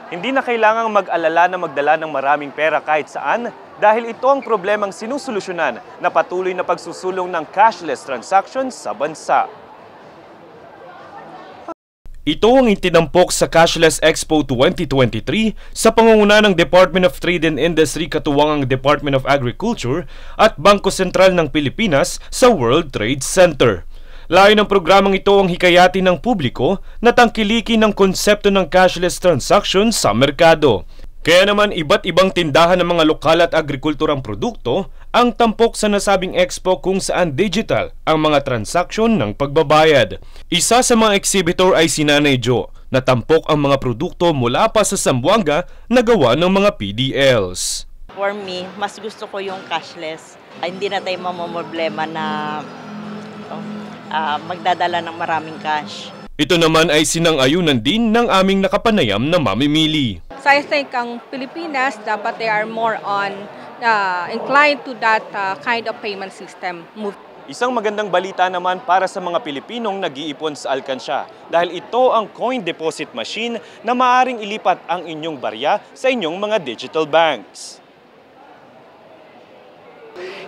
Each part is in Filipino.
Hindi na kailangang mag-alala na magdala ng maraming pera kahit saan dahil ito ang problemang sinusolusyonan na patuloy na pagsusulong ng cashless transactions sa bansa. Ito ang itinampok sa Cashless Expo 2023 sa pangunguna ng Department of Trade and Industry katuwang ang Department of Agriculture at Bangko Sentral ng Pilipinas sa World Trade Center. Layo ng programang ito ang hikayatin ng publiko na tangkilikin ng konsepto ng cashless transactions sa merkado. Kaya naman iba't ibang tindahan ng mga lokal at agrikulturang produkto ang tampok sa nasabing expo kung saan digital ang mga transaksyon ng pagbabayad. Isa sa mga exhibitor ay si Nanay Jo na tampok ang mga produkto mula pa sa Zamboanga na gawa ng mga PDLs. For me, mas gusto ko yung cashless. Hindi na tayo mamomroblema na magdadala ng maraming cash. Ito naman ay sinang-ayunan din ng aming nakapanayam na mamimili. So I think ang Pilipinas, dapat they are more on inclined to that kind of payment system. Isang magandang balita naman para sa mga Pilipinong nag-iipon sa alkansya dahil ito ang coin deposit machine na maaaring ilipat ang inyong barya sa inyong mga digital banks.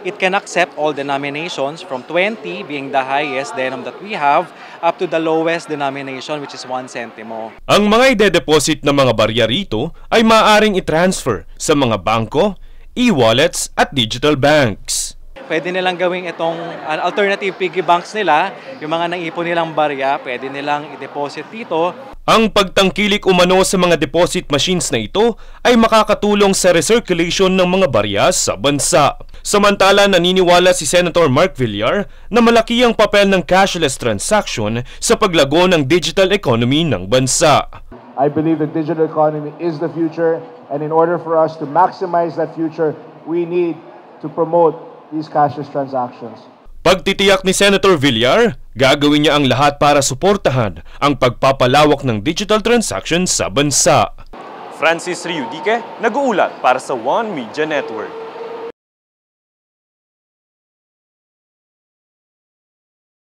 It can accept all denominations from 20 being the highest denom that we have up to the lowest denomination which is 1 centimo. Ang mga ide-deposit na mga barya rito ay maaaring i-transfer sa mga bangko, e-wallets at digital banks. Pwede nilang gawing itong alternative piggy banks nila, yung mga naipon nilang barya, pwede nilang i-deposit dito. Ang pagtangkilik umano sa mga deposit machines na ito ay makakatulong sa recirculation ng mga barya sa bansa. Samantala, naniniwala si Senator Mark Villar na malaki ang papel ng cashless transaction sa paglago ng digital economy ng bansa. I believe the digital economy is the future, and in order for us to maximize that future, we need to promote these cashless transactions. Pagtitiyak ni Senator Villar, gagawin niya ang lahat para suportahan ang pagpapalawak ng digital transactions sa bansa. Francis Riudique, nag-uulat para sa One Media Network.